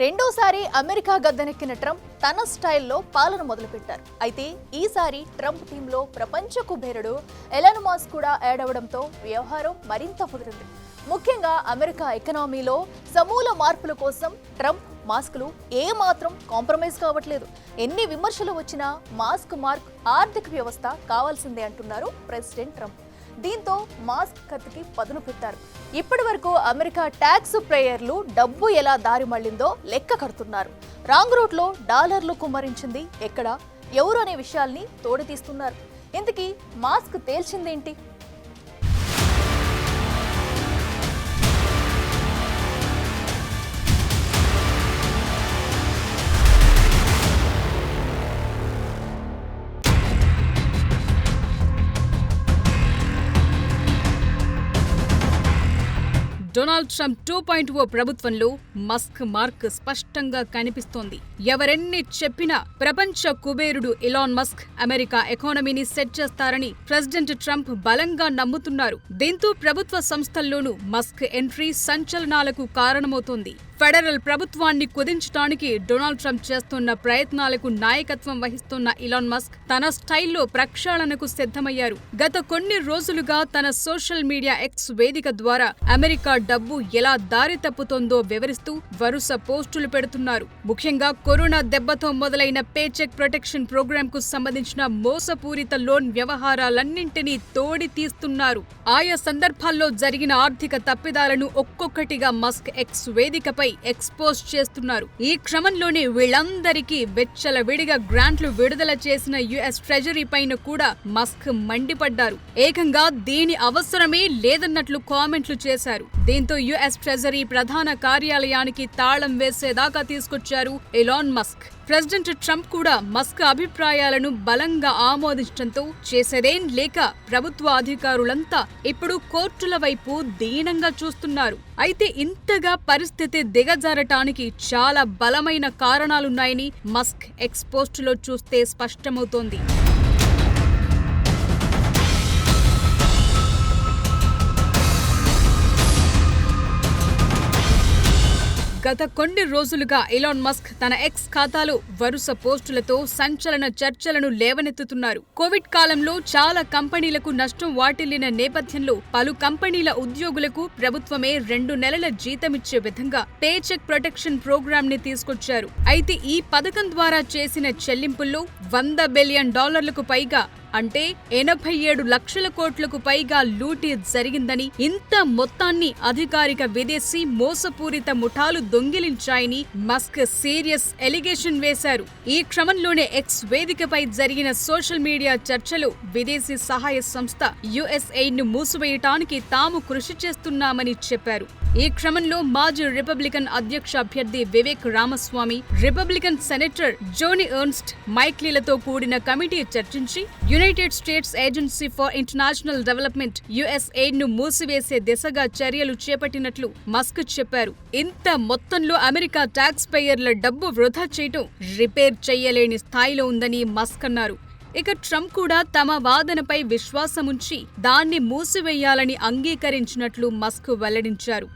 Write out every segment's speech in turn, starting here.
రెండోసారి America గద్దెనెక్కిన Trump తన స్టైల్లో పాలన మొదలుపెట్టారు. అయితే ఈసారి ట్రంప్ టీంలో ప్రపంచ కుబేరుడు ఎలాన్ మస్క్ కూడా యాడ్ అవడంతో వ్యవహారం మరింత ముదిరింది. ముఖ్యంగా అమెరికా ఎకనామీలో సమూల మార్పుల కోసం ట్రంప్ మాస్క్లు ఏమాత్రం కాంప్రమైజ్ కావట్లేదు. ఎన్ని విమర్శలు వచ్చినా మాస్క్ మార్క్ ఆర్థిక వ్యవస్థ కావాల్సిందే అంటున్నారు ప్రెసిడెంట్ ట్రంప్. దీంతో మాస్క్ కత్తికి పదును పెట్టారు. ఇప్పటి వరకు అమెరికా ట్యాక్స్ పేయర్లు డబ్బు ఎలా దారి మళ్లిందో లెక్క కడుతున్నారు. రాంగ్ రూట్ లో డాలర్లు కుమ్మరించింది ఎక్కడ, ఎవరు అనే విషయాల్ని తోడితీస్తున్నారు. ఇంతకీ మాస్క్ తేల్చిందేంటి? డొనాల్డ్ ట్రంప్ 2.0 ప్రభుత్వంలో మస్క్ మార్క్ స్పష్టంగా కనిపిస్తోంది. ఎవరెన్ని చెప్పినా ప్రపంచ కుబేరుడు ఎలాన్ మస్క్ అమెరికా ఎకానమీని సెట్ చేస్తారని ప్రెసిడెంట్ ట్రంప్ బలంగా నమ్ముతున్నారు. దీంతో ప్రభుత్వ సంస్థల్లోనూ మస్క్ ఎంట్రీ సంచలనాలకు కారణమవుతోంది. ఫెడరల్ ప్రభుత్వాన్ని కుదించడానికి డొనాల్డ్ ట్రంప్ చేస్తున్న ప్రయత్నాలకు నాయకత్వం వహిస్తున్న ఎలాన్ మస్క్ తన స్టైల్లో ప్రక్షాళనకు సిద్ధమయ్యారు. గత కొన్ని రోజులుగా తన సోషల్ మీడియా ఎక్స్ వేదిక ద్వారా అమెరికా డబ్బు ఎలా దారి తప్పుతోందో వివరిస్తూ వరుస పోస్టులు పెడుతున్నారు. ముఖ్యంగా కరోనా దెబ్బతో మొదలైన పేచెక్ ప్రొటెక్షన్ ప్రోగ్రామ్ కు సంబంధించిన మోసపూరిత లోన్ వ్యవహారాలన్నింటినీ తోడి తీస్తున్నారు. ఆయా సందర్భాల్లో జరిగిన ఆర్థిక తప్పిదాలను ఒక్కొక్కటిగా మస్క్ ఎక్స్ వేదికపై ఎక్స్పోజ్ చేస్తున్నారు. ఈ క్రమంలోనే వీళ్ళందరికీ వెచ్చలవిడిగా గ్రాంట్లు విడుదల చేసిన యుఎస్ ట్రెజరీ పైన కూడా మస్క్ మండిపడ్డారు. ఏకంగా దీని అవసరమే లేదన్నట్లు కామెంట్లు చేశారు. దీంతో యుఎస్ ట్రెజరీ ప్రధాన కార్యాలయానికి తాళం వేసేదాకా తీసుకొచ్చారు ఎలాన్ మస్క్. ప్రెసిడెంట్ ట్రంప్ కూడా మస్క్ అభిప్రాయాలను బలంగా ఆమోదించడంతో చేసేదేం లేక ప్రభుత్వ అధికారులంతా ఇప్పుడు కోర్టుల వైపు దీనంగా చూస్తున్నారు. అయితే ఇంతగా పరిస్థితి దిగజారటానికి చాలా బలమైన కారణాలున్నాయని మస్క్ ఎక్స్పోస్ట్లో చూస్తే స్పష్టమవుతోంది. గత కొన్ని రోజులుగా ఎలాన్ మస్క్ తన ఎక్స్ ఖాతాలో వరుస పోస్టులతో సంచలన చర్చలను లేవనెత్తుతున్నారు. కోవిడ్ కాలంలో చాలా కంపెనీలకు నష్టం వాటిల్లిన నేపథ్యంలో పలు కంపెనీల ఉద్యోగులకు ప్రభుత్వమే 2 నెలల జీతమిచ్చే విధంగా పేచెక్ ప్రొటెక్షన్ ప్రోగ్రామ్ ని తీసుకొచ్చారు. అయితే ఈ పథకం ద్వారా చేసిన చెల్లింపుల్లో $100 బిలియన్ పైగా అంటే 87 లక్షల కోట్లకు పైగా లూటీ జరిగిందని, ఇంత మొత్తాన్ని అధికారిక విదేశీ మోసపూరిత ముఠాలు దొంగిలించాయని మస్క్ సీరియస్ ఎలిగేషన్ వేశారు. ఈ క్రమంలోనే ఎక్స్ వేదికపై జరిగిన సోషల్ మీడియా చర్చలో విదేశీ సహాయ సంస్థ యుఎస్ఎయిడ్ ను మూసివేయటానికి తాము కృషి చేస్తున్నామని చెప్పారు. ఈ క్రమంలో మాజీ రిపబ్లికన్ అధ్యక్ష అభ్యర్థి Vivek Ramaswamy, Republican senator జోనీ Ernst మైక్లీలతో కూడిన కమిటీ చర్చించి United states agency for international development USAID ను మూసివేసే దిశగా చర్యలు చేపట్టినట్లు మస్క్ చెప్పారు. ఇంత మొత్తంలో అమెరికా ట్యాక్స్ పేయర్ల డబ్బు వృధా చేయటం రిపేర్ చెయ్యలేని స్థాయిలో ఉందని మస్క్ అన్నారు. ఇక ట్రంప్ కూడా తమ వాదనపై విశ్వాసముంచి దాన్ని మూసివేయాలని అంగీకరించినట్లు మస్క్ వెల్లడించారు.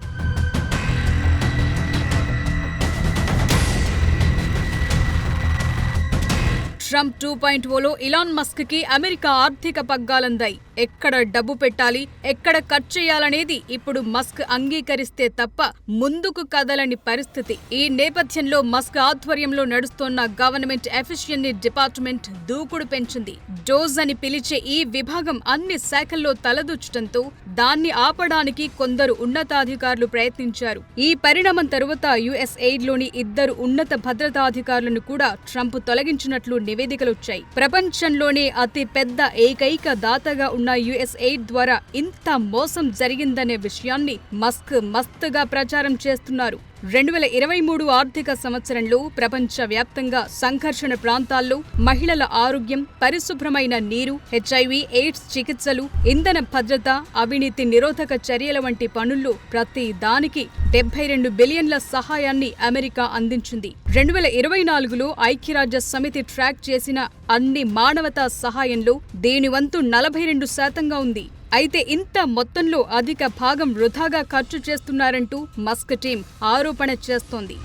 ట్రంప్ 2.0లో ఎలాన్ మస్క్ కి అమెరికా ఆర్థిక పగ్గాలందాయి. ఎక్కడ డబ్బు పెట్టాలి, ఎక్కడ ఖర్చు చేయాలనేది ఇప్పుడు మస్క్ అంగీకరిస్తే తప్ప ముందుకు కదలని పరిస్థితి. ఈ నేపథ్యంలో మస్క్ ఆధ్వర్యంలో నడుస్తోన్న గవర్నమెంట్ ఎఫిషియన్సీ డిపార్ట్మెంట్ దూకుడు పెంచింది. డోజ్ అని పిలిచే ఈ విభాగం అన్ని శాఖల్లో తలదూర్చడంతో దాన్ని ఆపడానికి కొందరు ఉన్నతాధికారులు ప్రయత్నించారు. ఈ పరిణామం తరువాత యుఎస్ఎయిడ్ లోని 2 ఉన్నత భద్రతాధికారులను కూడా ట్రంప్ తొలగించినట్లు నివేదికలొచ్చాయి. ప్రపంచంలోనే అతి పెద్ద ఏకైక దాతగా ఉన్న యుఎస్ఎయిడ్ ద్వారా ఇంత మోసం జరిగిందనే విషయాన్ని మస్క్ మస్తుగా ప్రచారం చేస్తున్నారు. 2023 ఆర్థిక సంవత్సరంలో ప్రపంచవ్యాప్తంగా సంఘర్షణ ప్రాంతాల్లో మహిళల ఆరోగ్యం, పరిశుభ్రమైన నీరు, హెచ్ఐవి ఎయిడ్స్ చికిత్సలు, ఇంధన భద్రత, అవినీతి నిరోధక చర్యల వంటి పనుల్లో ప్రతి దానికి $72 బిలియన్ల సహాయాన్ని అమెరికా అందించింది. 2024లో ఐక్యరాజ్య సమితి ట్రాక్ చేసిన అన్ని మానవతా సహాయంలో దీని వంతు 42% ఉంది. అయితే ఇంత మొత్తంలో అధిక భాగం వృధాగా ఖర్చు చేస్తున్నారంటూ మస్క్ టీం ఆరోపణ చేస్తోంది.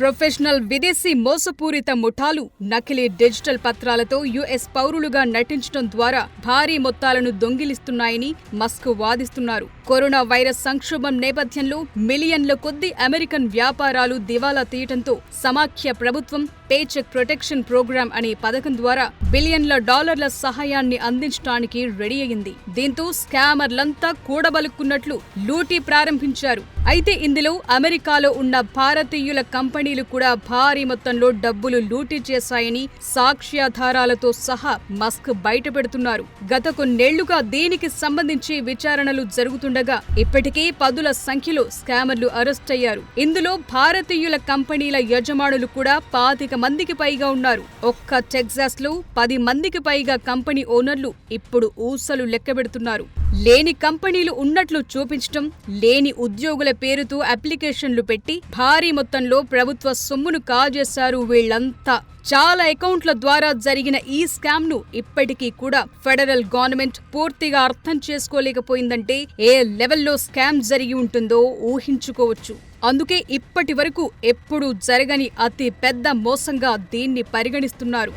ప్రొఫెషనల్ విదేశీ మోసపూరిత ముఠాలు నకిలీ డిజిటల్ పత్రాలతో యుఎస్ పౌరులుగా నటించడం ద్వారా భారీ మొత్తాలను దొంగిలిస్తున్నాయని మస్క్ వాదిస్తున్నారు. కరోనా వైరస్ సంక్షోభం నేపథ్యంలో మిలియన్ల కొద్దీ అమెరికన్ వ్యాపారాలు దివాలా తీయటంతో సమాఖ్య ప్రభుత్వం పేచెక్ ప్రొటెక్షన్ ప్రోగ్రామ్ అనే పథకం ద్వారా బిలియన్ల డాలర్ల సహాయాన్ని అందించడానికి రెడీ అయింది. దీంతో స్కామర్లంతా కూడబలుక్కున్నట్లు లూటీ ప్రారంభించారు. అయితే ఇందులో అమెరికాలో ఉన్న భారతీయుల కంపెనీలు కూడా భారీ మొత్తంలో డబ్బులు లూటీ చేశాయని సాక్ష్యాధారాలతో సహా మస్క్ బయటపెడుతున్నారు. గత కొన్నేళ్లుగా దీనికి సంబంధించి విచారణలు జరుగుతుండగా ఇప్పటికే పదుల సంఖ్యలో స్కామర్లు అరెస్ట్ అయ్యారు. ఇందులో భారతీయుల కంపెనీల యజమానులు కూడా 25 మందికి పైగా ఉన్నారు. ఒక్క టెక్సాస్ లో 10 మందికి పైగా కంపెనీ ఓనర్లు ఇప్పుడు ఊసలు లెక్కబెడుతున్నారు. లేని కంపెనీలు ఉన్నట్లు చూపించటం, లేని ఉద్యోగుల పేరుతో అప్లికేషన్లు పెట్టి భారీ మొత్తంలో ప్రభుత్వ సొమ్మును కాజేశారు వీళ్లంతా. చాలా అకౌంట్ల ద్వారా జరిగిన ఈ స్కామ్ ను ఇప్పటికీ కూడా ఫెడరల్ గవర్నమెంట్ పూర్తిగా అర్థం చేసుకోలేకపోయిందంటే ఏ లెవెల్లో స్కామ్ జరిగి ఉంటుందో ఊహించుకోవచ్చు. అందుకే ఇప్పటి వరకు ఎప్పుడూ జరగని అతి పెద్ద మోసంగా దీన్ని పరిగణిస్తున్నారు.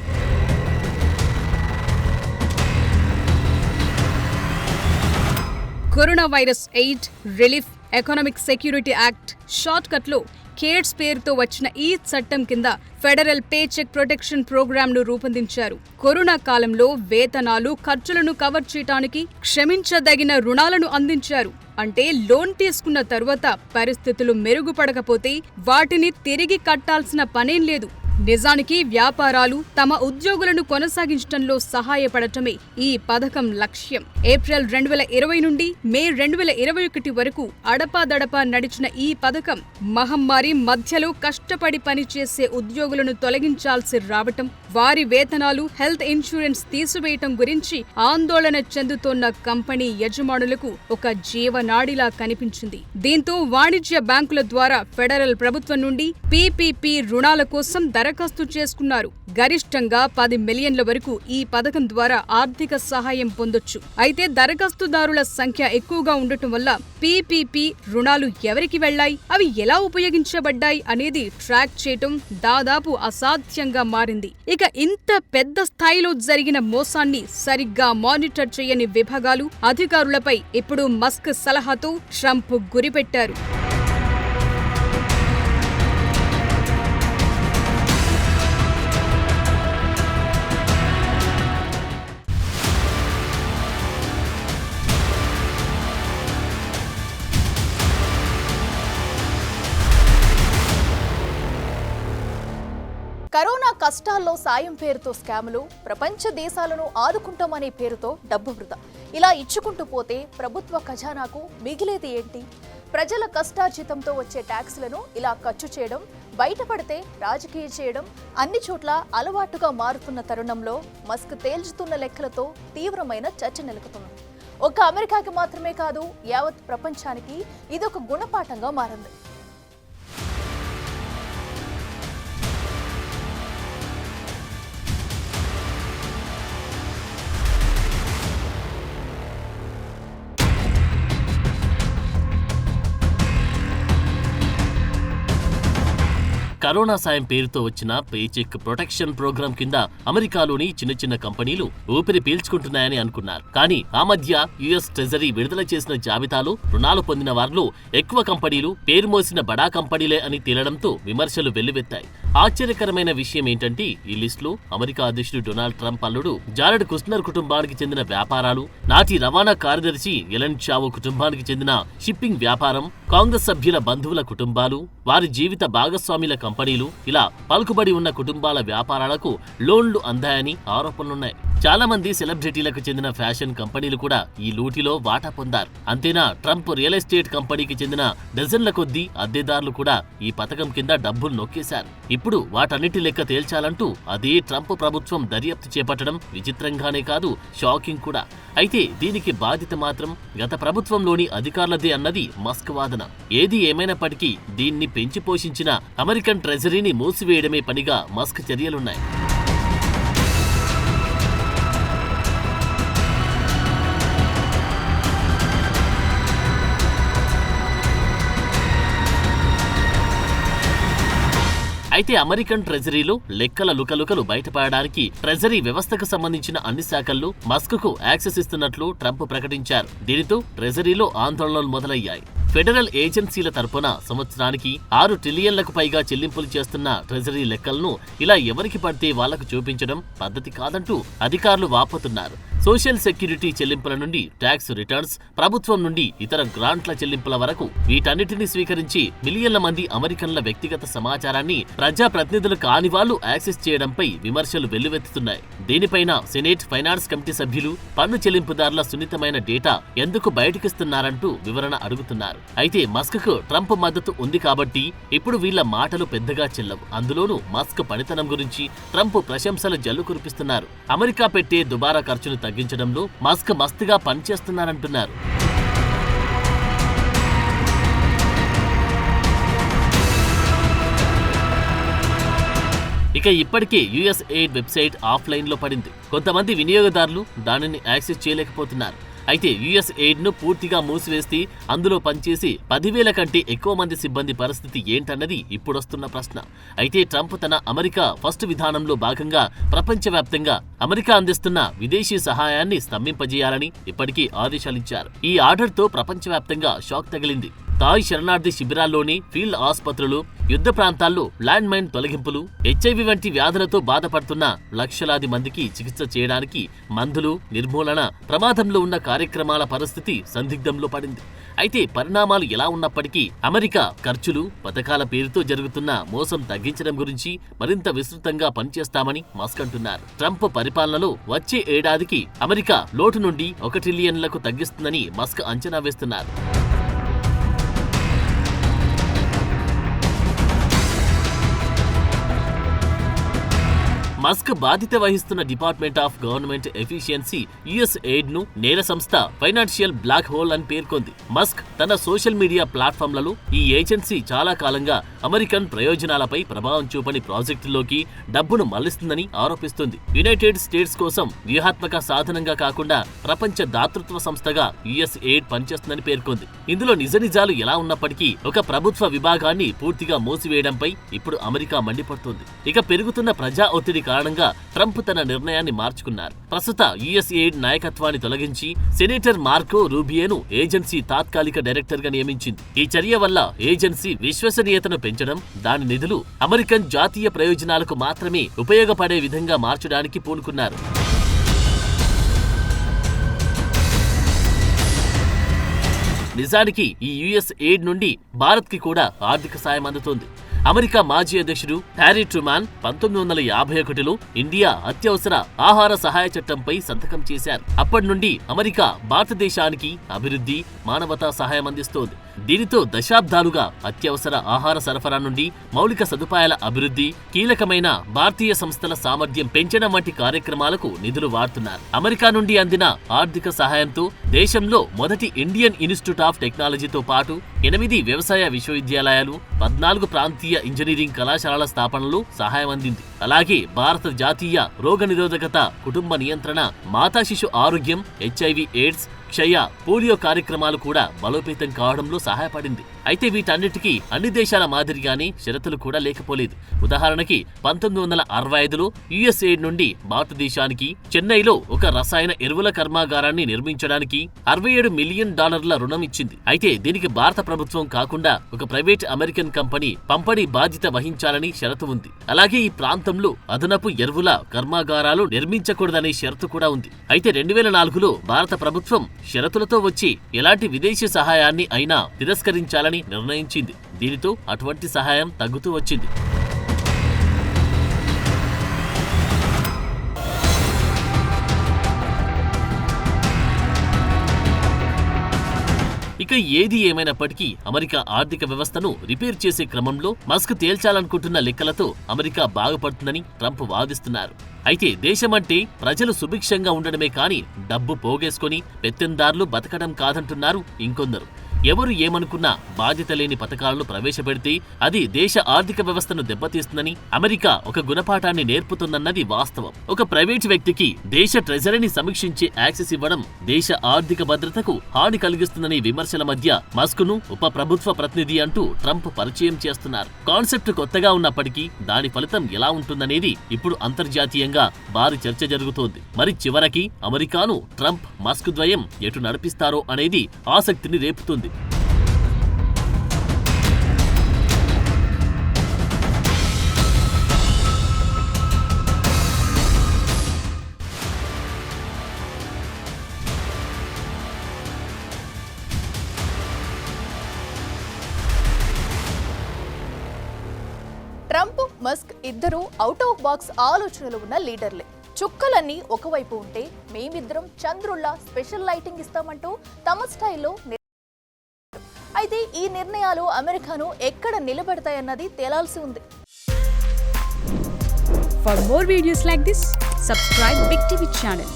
Corona virus aid relief economic security act short కట్లో కేడ్స్ పేరుతో వచ్చిన ఈ చట్టం కింద ఫెడరల్ పేచెక్ ప్రొటెక్షన్ ప్రోగ్రామ్ ను రూపొందించారు. కరోనా కాలంలో వేతనాలు, ఖర్చులను కవర్ చేయడానికి క్షమించదగిన రుణాలను అందించారు. అంటే లోన్ తీసుకున్న తరువాత పరిస్థితులు మెరుగుపడకపోతే వాటిని తిరిగి కట్టాల్సిన పనేం లేదు. నిజానికి వ్యాపారాలు తమ ఉద్యోగులను కొనసాగించడంలో సహాయపడటమే ఈ పథకం లక్ష్యం. ఏప్రిల్ 2020 నుండి మే 2021 వరకు అడపాదడపా నడిచిన ఈ పథకం మహమ్మారి మధ్యలో కష్టపడి పనిచేసే ఉద్యోగులను తొలగించాల్సి రావటం, వారి వేతనాలు, హెల్త్ ఇన్సూరెన్స్ తీసివేయటం గురించి ఆందోళన చెందుతోన్న కంపెనీ యజమానులకు ఒక జీవనాడిలా కనిపించింది. దీంతో వాణిజ్య బ్యాంకుల ద్వారా ఫెడరల్ ప్రభుత్వం నుండి పీపీపీ రుణాల కోసం దరఖాస్తు చేసుకున్నారు. గరిష్టంగా 10 మిలియన్ల వరకు ఈ పథకం ద్వారా ఆర్థిక సహాయం పొందొచ్చు. అయితే దరఖాస్తుదారుల సంఖ్య ఎక్కువగా ఉండటం వల్ల పీపీపీ రుణాలు ఎవరికి వెళ్లాయి, అవి ఎలా ఉపయోగించబడ్డాయి అనేది ట్రాక్ చేయటం దాదాపు అసాధ్యంగా మారింది. ఇక ఇంత పెద్ద స్థాయిలో జరిగిన మోసాన్ని సరిగ్గా మానిటర్ చేయని విభాగాలు, అధికారులపై ఇప్పుడు మస్క్ సలహాతో ట్రంప్ గురిపెట్టారు. కరోనా కష్టాల్లో సాయం పేరుతో స్కాములు, ప్రపంచ దేశాలను ఆదుకుంటామనే పేరుతో డబ్బు వృధా. ఇలా ఇచ్చుకుంటూ పోతే ప్రభుత్వ ఖజానాకు మిగిలేది ఏంటి? ప్రజల కష్టార్జితంతో వచ్చే ట్యాక్సులను ఇలా ఖర్చు చేయడం, బయటపడితే రాజకీయం చేయడం అన్ని చోట్ల అలవాటుగా మారుతున్న తరుణంలో మస్క్ తేల్చుతున్న లెక్కలతో తీవ్రమైన చర్చ నెలకొంది. ఒక్క అమెరికాకి మాత్రమే కాదు, యావత్ ప్రపంచానికి ఇదొక గుణపాఠంగా మారింది. కరోనా సాయం పేరుతో వచ్చిన పేచెక్ ప్రొటెక్షన్ ప్రోగ్రాం కింద అమెరికాలోని చిన్న చిన్న కంపెనీలు ఊపిరి పీల్చుకుంటున్నాయని అనుకున్నారు. కానీ ఆ మధ్య యుఎస్ ట్రెజరీ విడుదల చేసిన జాబితాలో రుణాలు పొందిన వారిలో ఎక్కువ కంపెనీలు పేరు మోసిన బడా కంపెనీలే అని తేలడంతో విమర్శలు వెల్లువెత్తాయి. ఆశ్చర్యకరమైన విషయం ఏంటంటే ఈ లిస్టులో అమెరికా అధ్యక్షుడు డొనాల్డ్ ట్రంప్ అల్లుడు జారెడ్ కుష్నర్ కుటుంబానికి చెందిన వ్యాపారాలు, నాటి రవాణా కార్యదర్శి ఎలన్ చావో కుటుంబానికి చెందిన షిప్పింగ్ వ్యాపారం, కాంగ్రెస్ సభ్యుల బంధువుల కుటుంబాలు, వారి జీవిత భాగస్వాముల కంపెనీలు, ఇలా పలుకుబడి ఉన్న కుటుంబాల వ్యాపారాలకు లోన్లు అందాయని ఆరోపణలున్నాయి. చాలా మంది సెలబ్రిటీలకు చెందిన ఫ్యాషన్ కంపెనీలు కూడా ఈ లూటిలో వాటా పొందారు. అంతేనా, ట్రంప్ రియల్ ఎస్టేట్ కంపెనీకి చెందిన డజన్ల కొద్దీ అద్దెదారులు కూడా ఈ పథకం కింద డబ్బులు నొక్కేశారు. ఇప్పుడు వాటన్నిటి లెక్క తేల్చాలంటూ అదే ట్రంప్ ప్రభుత్వం దర్యాప్తు చేపట్టడం విచిత్రంగానే కాదు, షాకింగ్ కూడా. అయితే దీనికి బాధ్యత మాత్రం గత ప్రభుత్వంలోని అధికారులదే అన్నది మస్క్ వాదన. ఏది ఏమైనప్పటికీ దీన్ని పెంచి పోషించిన అమెరికన్ ట్రెజరీని మూసివేయడమే పనిగా మస్క్ చర్యలున్నాయి. అయితే అమెరికన్ ట్రెజరీలో లెక్కల లుకలుకలు బయటపడడానికి ట్రెజరీ వ్యవస్థకు సంబంధించిన అన్ని శాఖల్లో మస్క్ కు యాక్సెస్ ఇస్తున్నట్లు ట్రంప్ ప్రకటించారు. దీనితో ట్రెజరీలో ఆందోళనలు మొదలయ్యాయి. ఫెడరల్ ఏజెన్సీల తరపున సంవత్సరానికి 6 ట్రిలియన్లకు పైగా చెల్లింపులు చేస్తున్న ట్రెజరీ లెక్కలను ఇలా ఎవరికి పడితే వాళ్లకు చూపించడం పద్ధతి కాదంటూ అధికారులు వాపోతున్నారు. సోషల్ సెక్యూరిటీ చెల్లింపుల నుండి ట్యాక్స్ రిటర్న్స్, ప్రభుత్వం నుండి ఇతర గ్రాంట్ల చెల్లింపుల వరకు వీటన్నిటిని స్వీకరించి మిలియన్ల మంది అమెరికన్ల వ్యక్తిగత సమాచారాన్ని ప్రజాప్రతినిధులు కాని వాళ్లు యాక్సెస్ చేయడంపై విమర్శలు వెల్లువెత్తుతున్నాయి. దీనిపైన సెనేట్ ఫైనాన్స్ కమిటీ సభ్యులు పన్ను చెల్లింపుదారుల సున్నితమైన డేటా ఎందుకు బయటకిస్తున్నారంటూ వివరణ అడుగుతున్నారు. అయితే మస్క్ కు ట్రంప్ మద్దతు ఉంది కాబట్టి ఇప్పుడు వీళ్ల మాటలు పెద్దగా చెల్లవు. అందులోనూ మస్క్ పనితనం గురించి ట్రంప్ ప్రశంసలు జల్లు కురిపిస్తున్నారు. అమెరికా పెట్టే దుబారా ఖర్చును తగ్గించడంలో మస్క్ మస్తుగా పనిచేస్తున్నారంటున్నారు. ఇక ఇప్పటికే యుఎస్ ఎయిడ్ వెబ్సైట్ ఆఫ్లైన్ లో పడింది. కొంతమంది వినియోగదారులు దానిని యాక్సెస్ చేయలేకపోతున్నారు. అయితే యుఎస్ ఎయిడ్ ను పూర్తిగా మూసివేస్తే అందులో పనిచేసి 10,000 కంటే ఎక్కువ మంది సిబ్బంది పరిస్థితి ఏంటన్నది ఇప్పుడొస్తున్న ప్రశ్న. అయితే ట్రంప్ తన అమెరికా ఫస్ట్ విధానంలో భాగంగా ప్రపంచవ్యాప్తంగా అమెరికా అందిస్తున్న విదేశీ సహాయాన్ని స్తంభింపజేయాలని ఇప్పటికీ ఆదేశాలిచ్చారు. ఈ ఆర్డర్తో ప్రపంచవ్యాప్తంగా షాక్ తగిలింది. తాయ్ శరణార్థి శిబిరాల్లోని ఫీల్డ్ ఆసుపత్రులు, యుద్ధ ప్రాంతాల్లో ల్యాండ్ మైన్ తొలగింపులు, హెచ్ఐవి వంటి వ్యాధులతో బాధపడుతున్న లక్షలాది మందికి చికిత్స చేయడానికి మందులు, నిర్మూలన ప్రమాదంలో ఉన్న కార్యక్రమాల పరిస్థితి సందిగ్ధంలో పడింది. అయితే పరిణామాలు ఎలా ఉన్నప్పటికీ అమెరికా ఖర్చులు, పథకాల పేరుతో జరుగుతున్న మోసం తగ్గించడం గురించి మరింత విస్తృతంగా పనిచేస్తామని మస్క్ అంటున్నారు. ట్రంప్ పరిపాలనలో వచ్చే ఏడాదికి అమెరికా లోటు నుండి 1 ట్రిలియన్లకు తగ్గిస్తుందని మస్క్ అంచనా వేస్తున్నారు. మస్క్ బాధ్యత వహిస్తున్న department of government efficiency US aid ను నేర సంస్థ, ఫైనాన్షియల్ బ్లాక్ హోల్ అని పేర్కొంది. మస్క్ తన సోషల్ మీడియా ప్లాట్ఫామ్లలో ఈ ఏజెన్సీ చాలా కాలంగా అమెరికన్ ప్రయోజనాలపై ప్రభావం చూపని ప్రాజెక్టుల్లోకి డబ్బును మళ్లిస్తుందని ఆరోపిస్తుంది. యునైటెడ్ స్టేట్స్ కోసం వ్యూహాత్మక సాధనంగా కాకుండా ప్రపంచ దాతృత్వ సంస్థగా యుఎస్ ఎయిడ్ పనిచేస్తుందని పేర్కొంది. ఇందులో నిజాలు ఎలా ఉన్నప్పటికీ ఒక ప్రభుత్వ విభాగాన్ని పూర్తిగా మూసివేయడంపై ఇప్పుడు అమెరికా మండిపడుతోంది. ఇక పెరుగుతున్న ప్రజా ఒత్తిడి కారణంగా ట్రంప్ తన నిర్ణయాన్ని మార్చుకున్నారు. ప్రస్తుత యుఎస్ ఎయిడ్ నాయకత్వాన్ని తొలగించి సెనేటర్ మార్కో రూబియోను ఏజెన్సీ తాత్కాలిక డైరెక్టర్ గా నియమించింది. ఈ చర్య వల్ల ఏజెన్సీ విశ్వసనీయతను పెంచడం, దాని నిధులు అమెరికన్ జాతీయ ప్రయోజనాలకు మాత్రమే ఉపయోగపడే విధంగా మార్చడానికి పూనుకున్నారు. నిజానికి ఈ యుఎస్ ఎయిడ్ నుండి భారత్ కి కూడా ఆర్థిక సాయం అందుతోంది. అమెరికా మాజీ అధ్యక్షుడు హ్యారీ ట్రూమాన్ 1951లో ఇండియా అత్యవసర ఆహార సహాయ చట్టంపై సంతకం చేశారు. అప్పటి నుండి అమెరికా భారతదేశానికి అభివృద్ధి, మానవతా సహాయం అందిస్తోంది. దీనితో దశాబ్దాలుగా అత్యవసర ఆహార సరఫరా నుండి మౌలిక సదుపాయాల అభివృద్ధి, కీలకమైన భారతీయ సంస్థల సామర్థ్యం పెంచడం వంటి కార్యక్రమాలకు నిధులు వాడుతున్నారు. అమెరికా నుండి అందిన ఆర్థిక సహాయంతో దేశంలో మొదటి ఇండియన్ ఇన్స్టిట్యూట్ ఆఫ్ టెక్నాలజీతో పాటు 8 వ్యవసాయ విశ్వవిద్యాలయాలు, 14 ప్రాంతీయ ఇంజనీరింగ్ కళాశాలల స్థాపనలో సహాయం అందింది. అలాగే భారత జాతీయ రోగనిరోధకత, కుటుంబ నియంత్రణ, మాతా శిశు ఆరోగ్యం, హెచ్ఐవి ఎయిడ్స్, క్షయ, పోలియో కార్యక్రమాలు కూడా బలోపేతం కావడంలో సహాయపడింది. అయితే వీటన్నిటికీ అన్ని దేశాల మాదిరిగానే షరతులు కూడా లేకపోలేదు. ఉదాహరణకి 1965లో యుఎస్ ఎయిడ్ నుండి భారతదేశానికి చెన్నైలో ఒక రసాయన ఎరువుల కర్మాగారాన్ని నిర్మించడానికి $67 మిలియన్ రుణం ఇచ్చింది. అయితే దీనికి భారత ప్రభుత్వం కాకుండా ఒక ప్రైవేట్ అమెరికన్ కంపెనీ పంపిణీ బాధ్యత వహించాలని షరతు ఉంది. అలాగే ఈ ప్రాంతంలో అదనపు ఎరువుల కర్మాగారాలు నిర్మించకూడదనే షరతు కూడా ఉంది. అయితే 2004లో భారత ప్రభుత్వం షరతులతో వచ్చి ఎలాంటి విదేశీ సహాయాన్ని అయినా తిరస్కరించాలని నిర్ణయించింది. దీనితో అటువంటి సహాయం తగ్గుతూ వచ్చింది. ఇక ఏది ఏమైనప్పటికీ అమెరికా ఆర్థిక వ్యవస్థను రిపేర్ చేసే క్రమంలో మస్క్ తేల్చాలనుకుంటున్న లెక్కలతో అమెరికా బాగుపడుతుందని ట్రంప్ వాదిస్తున్నారు. అయితే దేశమంటే ప్రజలు సుభిక్షంగా ఉండడమే కాని డబ్బు పోగేసుకుని పెత్తందార్లు బతకడం కాదంటున్నారు ఇంకొందరు. ఎవరు ఏమనుకున్నా బాధ్యత లేని పథకాలను ప్రవేశపెడితే అది దేశ ఆర్థిక వ్యవస్థను దెబ్బతీస్తుందని అమెరికా ఒక గుణపాఠాన్ని నేర్పుతుందన్నది వాస్తవం. ఒక ప్రైవేట్ వ్యక్తికి దేశ ట్రెజరీని సమీక్షించే యాక్సెస్ ఇవ్వడం దేశ ఆర్థిక భద్రతకు హాని కలిగిస్తుందనే విమర్శల మధ్య మస్క్ను ఉప ప్రభుత్వ ప్రతినిధి అంటూ ట్రంప్ పరిచయం చేస్తున్నారు. కాన్సెప్ట్ కొత్తగా ఉన్నప్పటికీ దాని ఫలితం ఎలా ఉంటుందనేది ఇప్పుడు అంతర్జాతీయంగా భారీ చర్చ జరుగుతోంది. మరి చివరికి అమెరికాను ట్రంప్ మస్క్ ద్వయం ఎటు నడిపిస్తారో అనేది ఆసక్తిని రేపుతుంది. ట్రంప్, మస్క్ ఇద్దరు అవుట్ ఆఫ్ బాక్స్ ఆలోచనలు ఉన్న లీడర్లే. చుక్కలన్నీ ఒకవైపు ఉంటే మేమిద్దరం చంద్రుల్లా స్పెషల్ లైటింగ్ ఇస్తామంటూ తమ స్టైల్లో అయితే ఈ నిర్ణయాలు అమెరికాను ఎక్కడ నిలబెడతాయన్నది తేలాల్సి ఉంది. For more videos like this, subscribe Big TV channel.